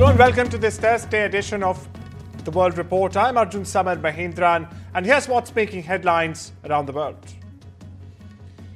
Hello and welcome to this Thursday edition of The World Report. I'm Arjun Samad Mahindran, and here's what's making headlines around the world.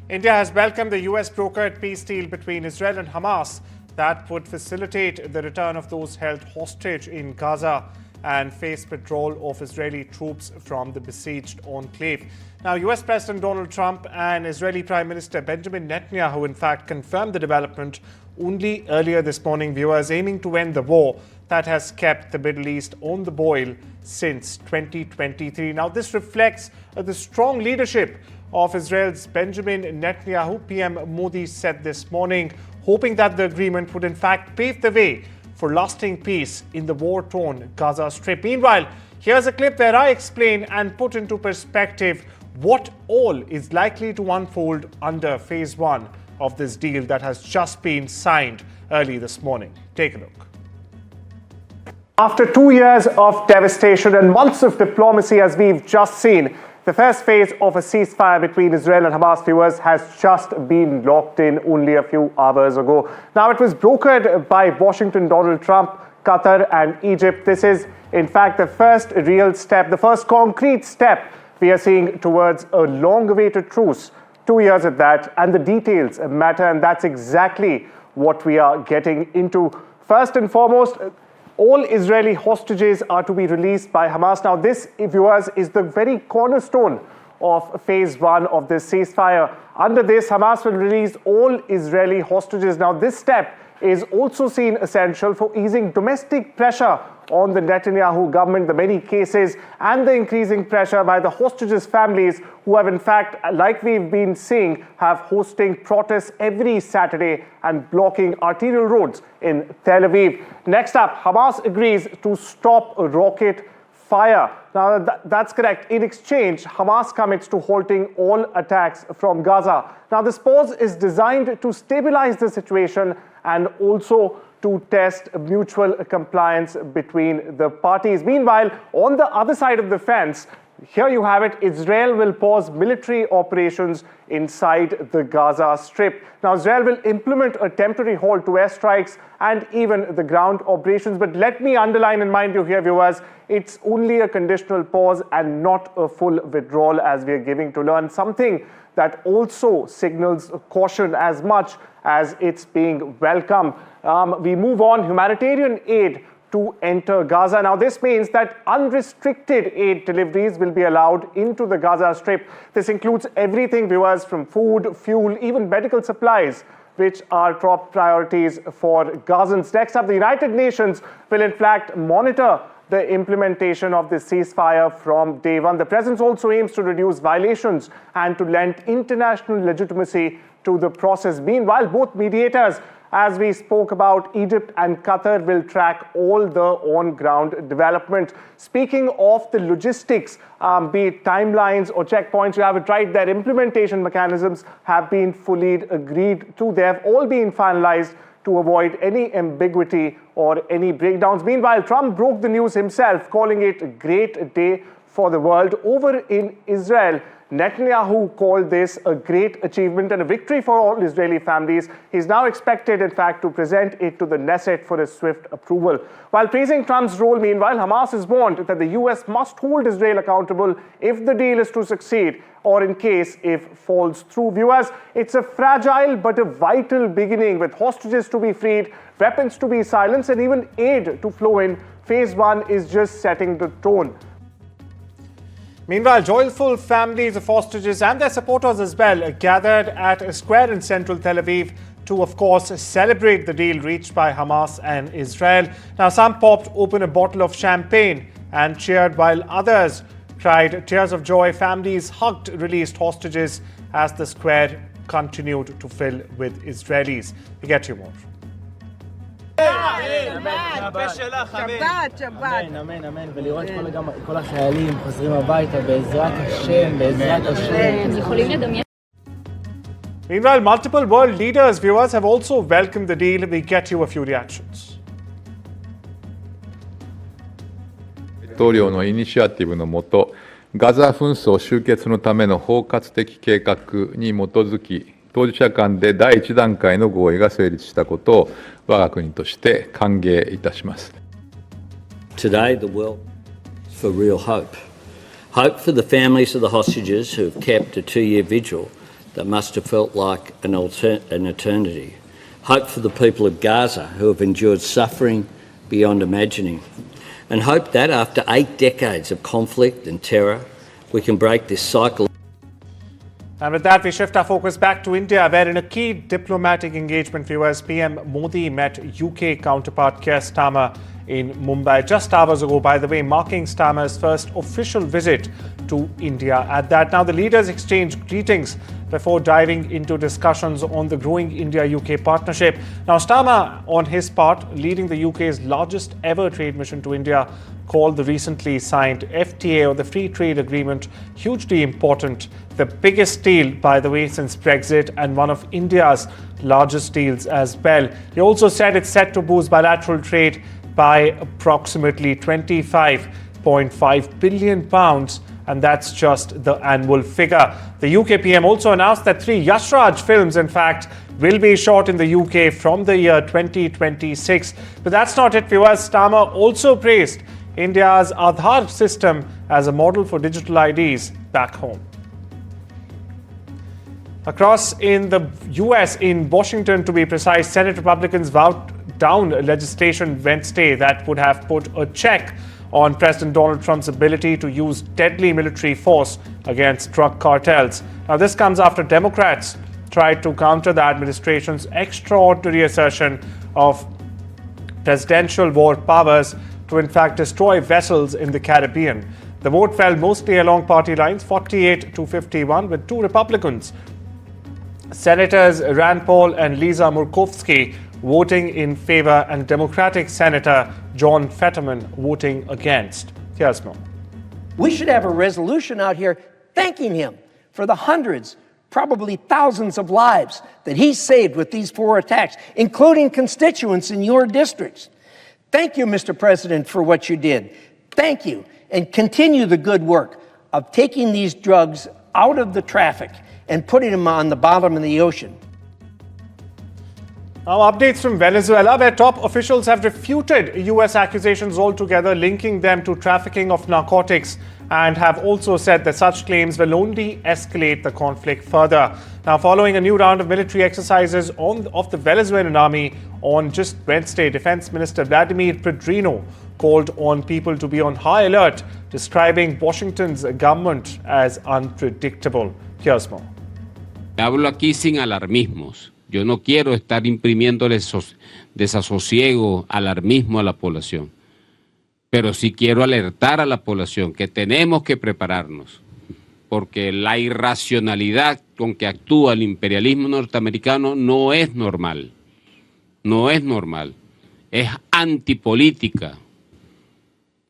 India has welcomed the US brokered peace deal between Israel and Hamas that would facilitate the return of those held hostage in Gaza and face withdrawal of Israeli troops from the besieged enclave. Now, US President Donald Trump and Israeli Prime Minister Benjamin Netanyahu, in fact, confirmed the development only earlier this morning, viewers, aiming to end the war that has kept the Middle East on the boil since 2023. Now, this reflects the strong leadership of Israel's Benjamin Netanyahu. PM Modi said this morning, hoping that the agreement would in fact pave the way for lasting peace in the war-torn Gaza Strip. Meanwhile, here's a clip where I explain and put into perspective what all is likely to unfold under phase one of this deal that has just been signed early this morning. Take a look. After 2 years of devastation and months of diplomacy, as we've just seen, the first phase of a ceasefire between Israel and Hamas, viewers, has just been locked in only a few hours ago. Now, it was brokered by Washington, Donald Trump, Qatar and Egypt. This is, in fact, the first real step, the first concrete step we are seeing towards a long-awaited truce. 2 years at that, and the details matter, and that's exactly what we are getting into. First and foremost, all Israeli hostages are to be released by Hamas. Now, this, viewers, is the very cornerstone of phase one of this ceasefire. Under this, Hamas will release all Israeli hostages. Now, this step is also seen essential for easing domestic pressure on the Netanyahu government, the many cases and the increasing pressure by the hostages' families who have, in fact, like we've been seeing, have hosting protests every Saturday and blocking arterial roads in Tel Aviv. Next up, Hamas agrees to stop a rocket fire. Now, that's correct. In exchange, Hamas commits to halting all attacks from Gaza. Now, this pause is designed to stabilize the situation and also to test mutual compliance between the parties. Meanwhile, on the other side of the fence, here you have it, Israel will pause military operations inside the Gaza Strip. Now, Israel will implement a temporary halt to airstrikes and even the ground operations. But let me underline and mind you here, viewers, it's only a conditional pause and not a full withdrawal, as we are giving to learn. Something that also signals caution as much as it's being welcome. We move on. Humanitarian aid to enter Gaza. Now, this means that unrestricted aid deliveries will be allowed into the Gaza Strip. This includes everything, viewers, from food, fuel, even medical supplies, which are top priorities for Gazans. Next up, the United Nations will in fact monitor the implementation of the ceasefire from day one. The presence also aims to reduce violations and to lend international legitimacy to the process. Meanwhile, both mediators, as we spoke about, Egypt and Qatar, will track all the on-ground development. Speaking of the logistics, be it timelines or checkpoints, you have it right there. Implementation mechanisms have been fully agreed to. They have all been finalized to avoid any ambiguity or any breakdowns. Meanwhile, Trump broke the news himself, calling it a great day for the world. Over in Israel, Netanyahu called this a great achievement and a victory for all Israeli families. He's now expected, in fact, to present it to the Knesset for a swift approval. While praising Trump's role, meanwhile, Hamas has warned that the US must hold Israel accountable if the deal is to succeed, or in case if falls through. Viewers, it's a fragile but a vital beginning, with hostages to be freed, weapons to be silenced, and even aid to flow in. Phase one is just setting the tone. Meanwhile, joyful families of hostages and their supporters as well gathered at a square in central Tel Aviv to, of course, celebrate the deal reached by Hamas and Israel. Now, some popped open a bottle of champagne and cheered, while others cried tears of joy. Families hugged released hostages as the square continued to fill with Israelis. We get you more. שבת. אמן, אמן, ולראות כל החיילים חוזרים הביתה בעזרת השם, בעזרת השם. יכולים לדמיין. Meanwhile, multiple world leaders, viewers, have also welcomed the deal. We get you a few reactions. 大統領のイニシアティブのもと、ガザ紛争終結のための包括的計画に基づき、当事者間で第一段階の合意が成立したことを我が国として歓迎いたします。Today, the world is for real hope. Hope for the families of the hostages who have kept a 2-year vigil that must have felt like an eternity. Hope for the people of Gaza who have endured suffering beyond imagining. And hope that after 8 decades of conflict and terror, we can break this cycle. And with that, we shift our focus back to India, where in a key diplomatic engagement, viewers, PM Modi met UK counterpart Keir Starmer in Mumbai just hours ago, by the way, marking Starmer's first official visit to India. At that, now the leaders exchanged greetings before diving into discussions on the growing India-UK partnership. Now, Starmer, on his part, leading the UK's largest ever trade mission to India, called the recently signed FTA, or the Free Trade Agreement, hugely important. The biggest deal, by the way, since Brexit, and one of India's largest deals as well. He also said it's set to boost bilateral trade by approximately £25.5 billion, and that's just the annual figure. The UK PM also announced that 3 Yash Raj films, in fact, will be shot in the UK from the year 2026. But that's not it, viewers. Starmer also praised India's Aadhaar system as a model for digital IDs back home. Across in the US, in Washington to be precise, Senate Republicans vowed down legislation Wednesday that would have put a check on President Donald Trump's ability to use deadly military force against drug cartels. Now, this comes after Democrats tried to counter the administration's extraordinary assertion of presidential war powers to in fact destroy vessels in the Caribbean. The vote fell mostly along party lines, 48-51, with 2 Republicans, Senators Rand Paul and Lisa Murkowski, voting in favor, and Democratic Senator John Fetterman voting against. Here's more. We should have a resolution out here thanking him for the hundreds, probably thousands of lives that he saved with these 4 attacks, including constituents in your districts. Thank you, Mr. President, for what you did. Thank you, and continue the good work of taking these drugs out of the traffic and putting them on the bottom of the ocean. Now, updates from Venezuela, where top officials have refuted US accusations altogether, linking them to trafficking of narcotics, and have also said that such claims will only escalate the conflict further. Now, following a new round of military exercises of the Venezuelan army on just Wednesday, Defense Minister Vladimir Pedrino called on people to be on high alert, describing Washington's government as unpredictable. Here's more. Hablo aquí sin alarmismos. Yo no quiero estar imprimiéndole desasosiego, alarmismo a la población. Pero sí quiero alertar a la población que tenemos que prepararnos, porque la irracionalidad con que actúa el imperialismo norteamericano no es normal. No es normal. Es antipolítica,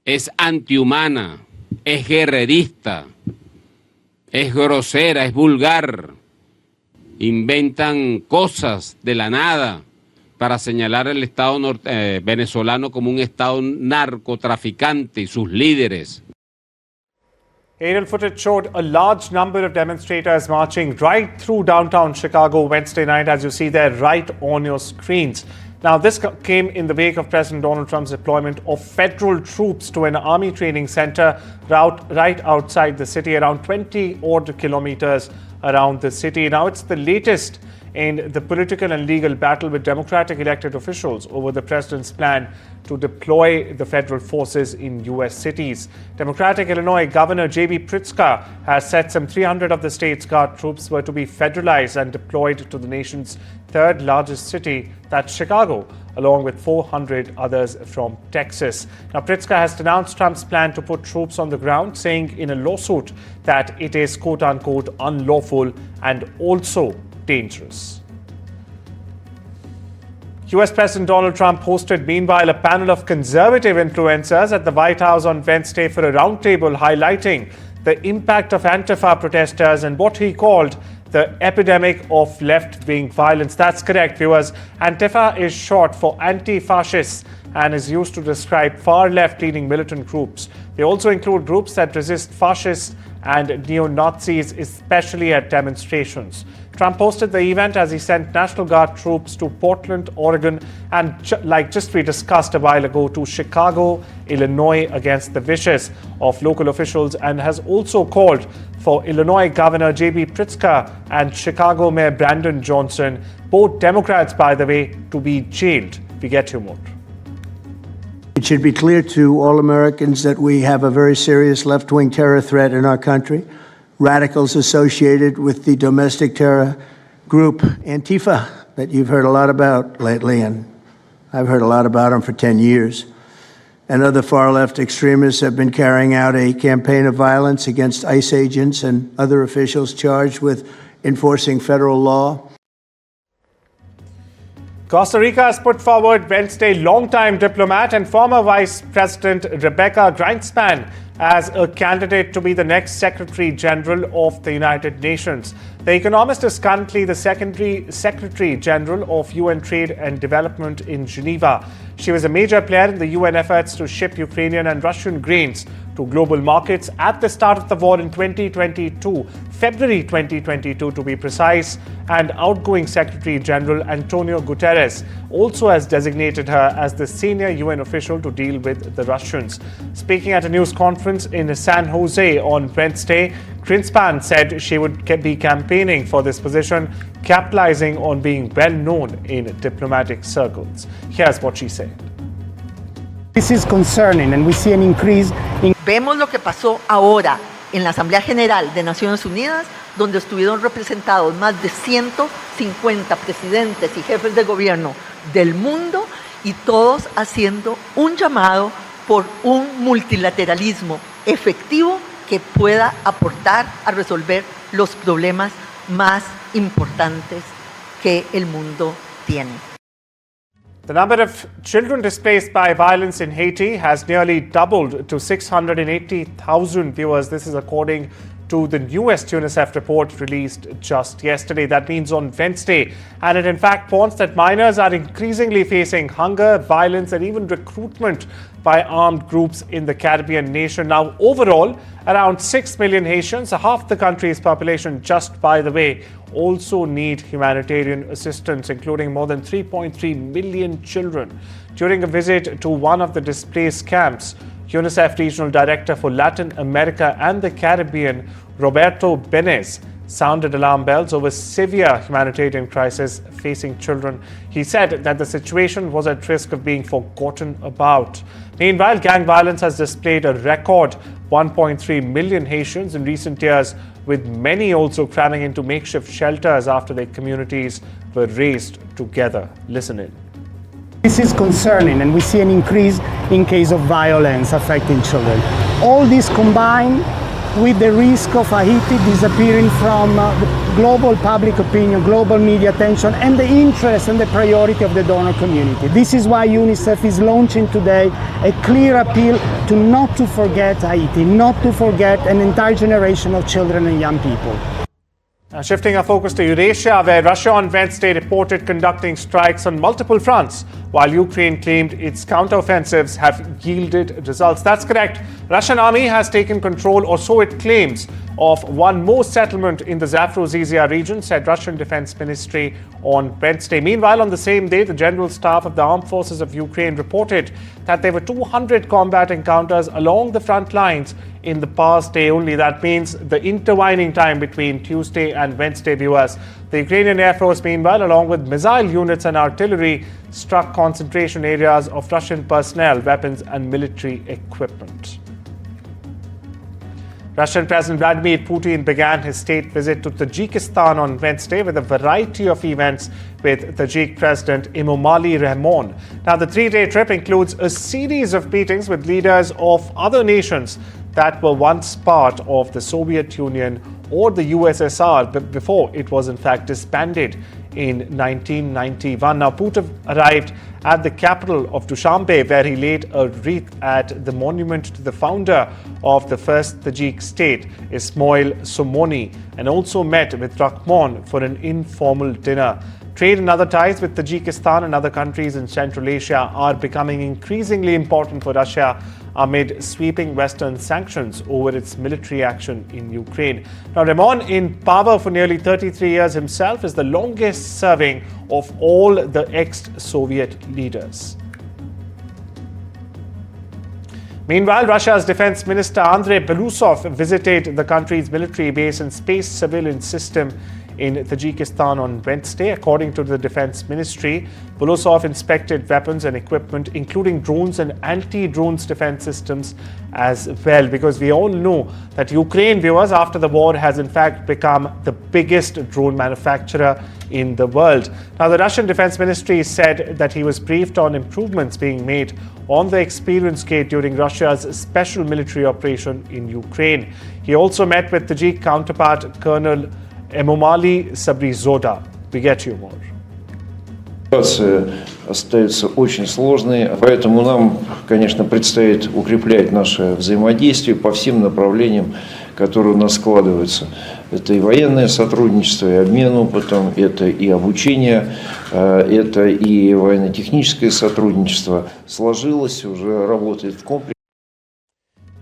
es antihumana, es guerrerista, es grosera, es vulgar. Inventan cosas de la nada para señalar al Estado venezolano como un Estado narcotraficante y sus líderes. Aerial footage showed a large number of demonstrators marching right through downtown Chicago Wednesday night, as you see there right on your screens. Now, this came in the wake of President Donald Trump's deployment of federal troops to an army training center right outside the city, around 20-odd kilometers around the city. Now, it's the latest in the political and legal battle with Democratic elected officials over the president's plan to deploy the federal forces in U.S. cities. Democratic Illinois Governor J.B. Pritzker has said some 300 of the state's guard troops were to be federalized and deployed to the nation's 3rd largest city, that's Chicago, along with 400 others from Texas. Now, Pritzker has denounced Trump's plan to put troops on the ground, saying in a lawsuit that it is quote-unquote unlawful and also dangerous. US President Donald Trump hosted, meanwhile, a panel of conservative influencers at the White House on Wednesday for a roundtable highlighting the impact of Antifa protesters and what he called the epidemic of left-wing violence. That's correct, viewers. Antifa is short for anti-fascists and is used to describe far-left-leaning militant groups. They also include groups that resist fascists and neo-Nazis, especially at demonstrations. Trump hosted the event as he sent National Guard troops to Portland, Oregon, and like just we discussed a while ago, to Chicago, Illinois, against the wishes of local officials, and has also called for Illinois Governor J.B. Pritzker and Chicago Mayor Brandon Johnson, both Democrats, by the way, to be jailed. We get you more. It should be clear to all Americans that we have a very serious left-wing terror threat in our country. Radicals associated with the domestic terror group Antifa that you've heard a lot about lately, and I've heard a lot about them for 10 years. And other far-left extremists have been carrying out a campaign of violence against ICE agents and other officials charged with enforcing federal law. Costa Rica has put forward Wednesday longtime diplomat and former Vice President Rebecca Grynspan as a candidate to be the next Secretary General of the United Nations. The Economist is currently the Secretary General of UN Trade and Development in Geneva. She was a major player in the UN efforts to ship Ukrainian and Russian grains to global markets at the start of the war in 2022, February 2022 to be precise, and outgoing Secretary General Antonio Guterres also has designated her as the senior UN official to deal with the Russians. Speaking at a news conference in San Jose on Wednesday, Grynspan said she would be campaigning for this position, capitalizing on being well known in diplomatic circles. Here's what she said. This is concerning, and we see an increase in... Vemos lo que pasó ahora en la Asamblea General de Naciones Unidas, donde estuvieron representados más de 150 presidentes y jefes de gobierno del mundo, y todos haciendo un llamado por un multilateralismo efectivo que pueda aportar a resolver los problemas más importantes que el mundo tiene. The number of children displaced by violence in Haiti has nearly doubled to 680,000 viewers. This is according to the newest UNICEF report released just yesterday. That means on Wednesday. And it in fact points that minors are increasingly facing hunger, violence, and even recruitment by armed groups in the Caribbean nation. Now, overall, around 6 million Haitians, half the country's population, just by the way, also need humanitarian assistance, including more than 3.3 million children. During a visit to one of the displaced camps, UNICEF Regional Director for Latin America and the Caribbean, Roberto Benez, sounded alarm bells over severe humanitarian crisis facing children. He said that the situation was at risk of being forgotten about. Meanwhile, gang violence has displayed a record 1.3 million Haitians in recent years, with many also cramming into makeshift shelters after their communities were razed together. Listen in. This is concerning, and we see an increase in case of violence affecting children. All this combined with the risk of Haiti disappearing from the global public opinion, global media attention, and the interest and the priority of the donor community. This is why UNICEF is launching today a clear appeal to not to forget Haiti, not to forget an entire generation of children and young people. Now shifting our focus to Eurasia, where Russia on Wednesday reported conducting strikes on multiple fronts, while Ukraine claimed its counteroffensives have yielded results. That's correct. Russian army has taken control, or so it claims, of one more settlement in the Zaporozhye region, said Russian Defense Ministry on Wednesday. Meanwhile, on the same day, the General Staff of the Armed Forces of Ukraine reported that there were 200 combat encounters along the front lines in the past day only. That means the intervening time between Tuesday and Wednesday, viewers. The Ukrainian Air Force, meanwhile, along with missile units and artillery, struck concentration areas of Russian personnel, weapons and military equipment. Russian President Vladimir Putin began his state visit to Tajikistan on Wednesday with a variety of events with Tajik President Emomali Rahmon. Now, the three-day trip includes a series of meetings with leaders of other nations that were once part of the Soviet Union or the USSR before it was in fact disbanded in 1991. Now, Putin arrived at the capital of Dushanbe, where he laid a wreath at the monument to the founder of the first Tajik state, Ismail Somoni, and also met with Rahmon for an informal dinner. Trade and other ties with Tajikistan and other countries in Central Asia are becoming increasingly important for Russia amid sweeping Western sanctions over its military action in Ukraine. Now, Ramon, in power for nearly 33 years himself, is the longest serving of all the ex-Soviet leaders. Meanwhile, Russia's Defense Minister Andrei Belousov visited the country's military base and space surveillance system in Tajikistan on Wednesday. According to the Defense Ministry, Belousov inspected weapons and equipment, including drones and anti-drones defense systems as well, because we all know that Ukraine, viewers, after the war has in fact become the biggest drone manufacturer in the world. Now, the Russian Defense Ministry said that he was briefed on improvements being made on the experience gate during Russia's special military operation in Ukraine. He also met with Tajik counterpart Colonel Emomali Sabrizodeh. We get you more. Ситуация остается очень сложной, поэтому нам, конечно, предстоит укреплять наше взаимодействие по всем направлениям, которые у нас складываются. Это и военное сотрудничество, и обмен опытом, это и обучение, это и военно-техническое сотрудничество. Сложилось, уже работает в комплексе.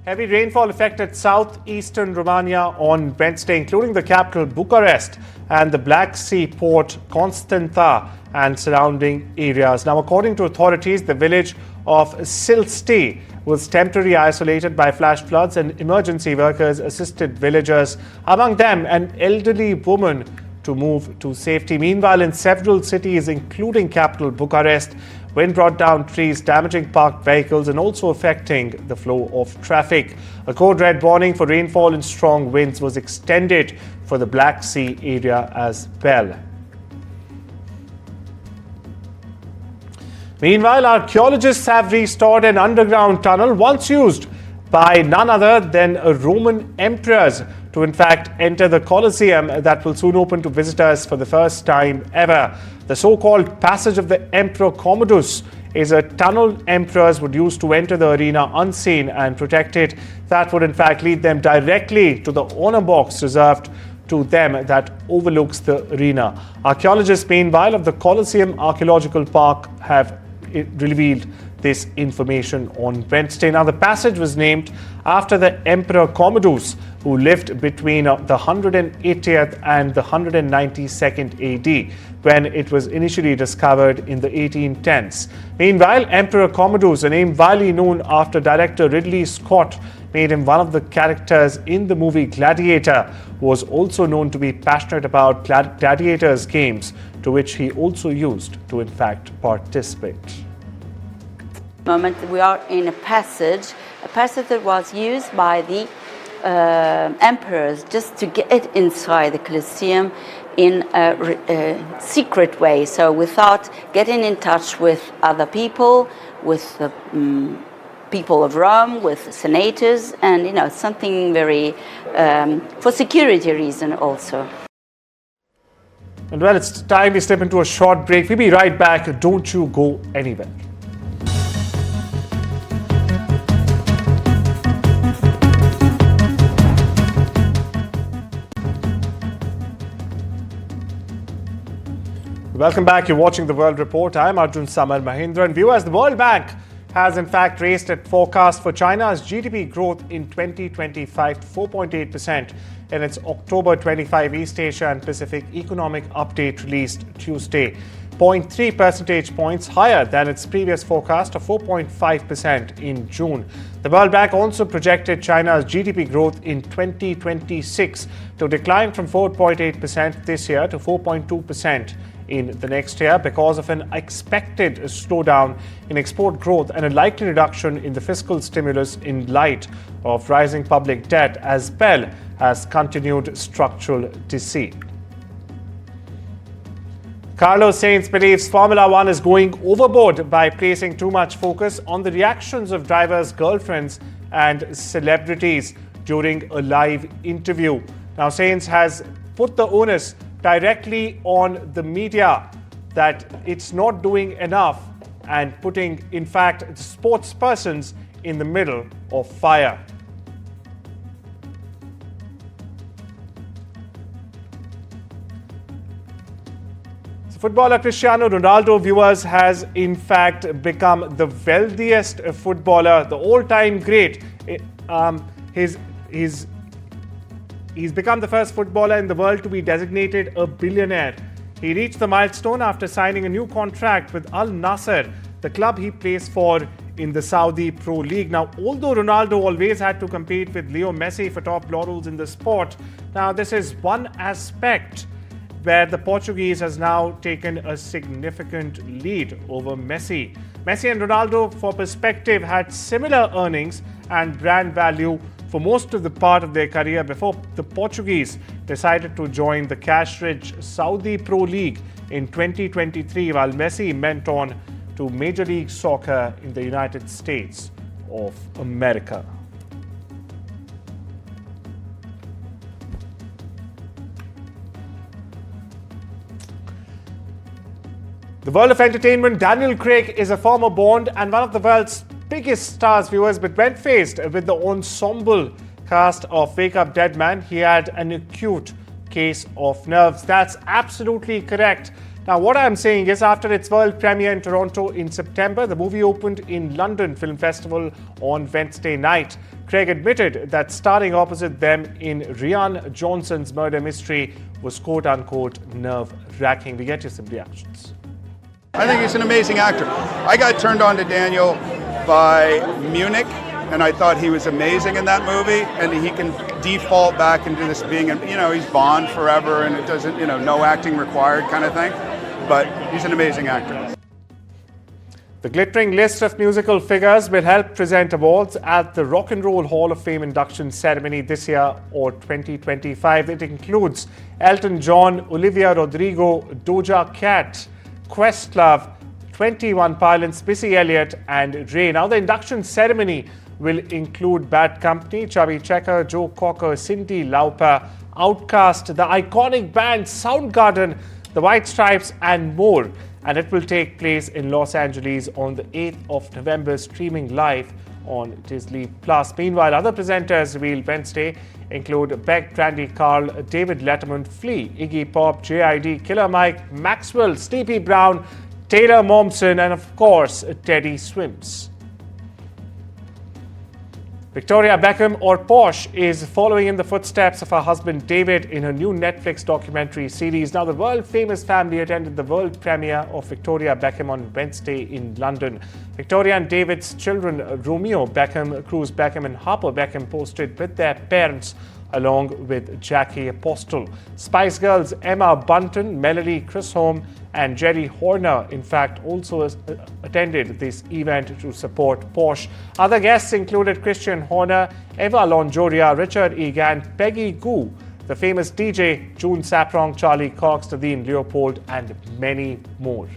Heavy rainfall affected southeastern Romania on Wednesday, including the capital Bucharest and the Black Sea port Constanța and surrounding areas. Now, according to authorities, the village of Silsti was temporarily isolated by flash floods, and emergency workers assisted villagers, among them an elderly woman, to move to safety. Meanwhile, in several cities, including capital Bucharest, wind brought down trees, damaging parked vehicles and also affecting the flow of traffic. A code red warning for rainfall and strong winds was extended for the Black Sea area as well. Meanwhile, archaeologists have restored an underground tunnel once used by none other than Roman emperors to in fact enter the Colosseum that will soon open to visitors for the first time ever. The so-called Passage of the Emperor Commodus is a tunnel emperors would use to enter the arena unseen and protected. That would in fact lead them directly to the honor box reserved to them that overlooks the arena. Archaeologists, meanwhile, of the Colosseum Archaeological Park have revealed this information on Wednesday. Now, the passage was named after the Emperor Commodus, who lived between the 180th and the 192nd AD, when it was initially discovered in the 1810s. Meanwhile, Emperor Commodus, a name widely known after director Ridley Scott, made him one of the characters in the movie Gladiator, was also known to be passionate about gladiators games, to which he also used to in fact participate. Moment we are in a passage that was used by the emperors just to get inside the Colosseum in a secret way, so without getting in touch with other people, with the people of Rome, with senators, and something very for security reason also. And well, it's time we step into a short break. We'll be right back. Don't you go anywhere. Welcome back. You're watching The World Report. I'm Arjun Samar Mahindra. And viewers, the World Bank has in fact raised its forecast for China's GDP growth in 2025 to 4.8% in its October 25 East Asia and Pacific Economic Update released Tuesday, 0.3 percentage points higher than its previous forecast of 4.5% in June. The World Bank also projected China's GDP growth in 2026 to decline from 4.8% this year to 4.2% in the next year because of an expected slowdown in export growth and a likely reduction in the fiscal stimulus in light of rising public debt as well as continued structural deceit. Carlos Sainz believes Formula One is going overboard by placing too much focus on the reactions of drivers' girlfriends and celebrities during a live interview. Now, Sainz has put the onus directly on the media that it's not doing enough and putting, in fact, sports persons in the middle of fire. Footballer Cristiano Ronaldo, viewers, has in fact become the wealthiest footballer, the all-time great. He's become the first footballer in the world to be designated a billionaire. He reached the milestone after signing a new contract with Al Nassr, the club he plays for in the Saudi Pro League. Now, although Ronaldo always had to compete with Leo Messi for top laurels in the sport, now this is one aspect where the Portuguese has now taken a significant lead over Messi. Messi and Ronaldo, for perspective, had similar earnings and brand value for most of the part of their career before the Portuguese decided to join the cash-rich Saudi Pro League in 2023, while Messi went on to Major League Soccer in the United States of America. The world of entertainment, Daniel Craig is a former Bond and one of the world's biggest stars, viewers, but when faced with the ensemble cast of Wake Up Dead Man, he had an acute case of nerves. That's absolutely correct. Now, what I'm saying is, after its world premiere in Toronto in September, the movie opened in London Film Festival on Wednesday night. Craig admitted that starring opposite them in Rian Johnson's murder mystery was quote-unquote nerve-wracking. We get you some reactions. I think he's an amazing actor. I got turned on to Daniel by Munich, and I thought he was amazing in that movie, and he can default back into this being, he's Bond forever, and it doesn't, no acting required kind of thing, but he's an amazing actor. The glittering list of musical figures will help present awards at the Rock and Roll Hall of Fame induction ceremony this year or 2025. It includes Elton John, Olivia Rodrigo, Doja Cat, Questlove, 21 Pilots, Missy Elliott and Ray. Now, the induction ceremony will include Bad Company, Chubby Checker, Joe Cocker, Cyndi Lauper, Outkast, the iconic band Soundgarden, the White Stripes and more. And it will take place in Los Angeles on the 8th of November, streaming live on Disney+. Meanwhile, other presenters revealed Wednesday include Beck, Brandy Carl, David Letterman, Flea, Iggy Pop, JID, Killer Mike, Maxwell, Sleepy Brown, Taylor Momsen, and of course, Teddy Swims. Victoria Beckham, or Posh, is following in the footsteps of her husband David in her new Netflix documentary series. Now, the world-famous family attended the world premiere of Victoria Beckham on Wednesday in London. Victoria and David's children, Romeo Beckham, Cruz Beckham and Harper Beckham, posted with their parents along with Jackie Apostle. Spice Girls Emma Bunton, Melody Chisholm and Jerry Horner, in fact, also attended this event to support Posh. Other guests included Christian Horner, Eva Longoria, Richard Egan, Peggy Goo, the famous DJ, June Saprong, Charlie Cox, Nadine Leopold, and many more.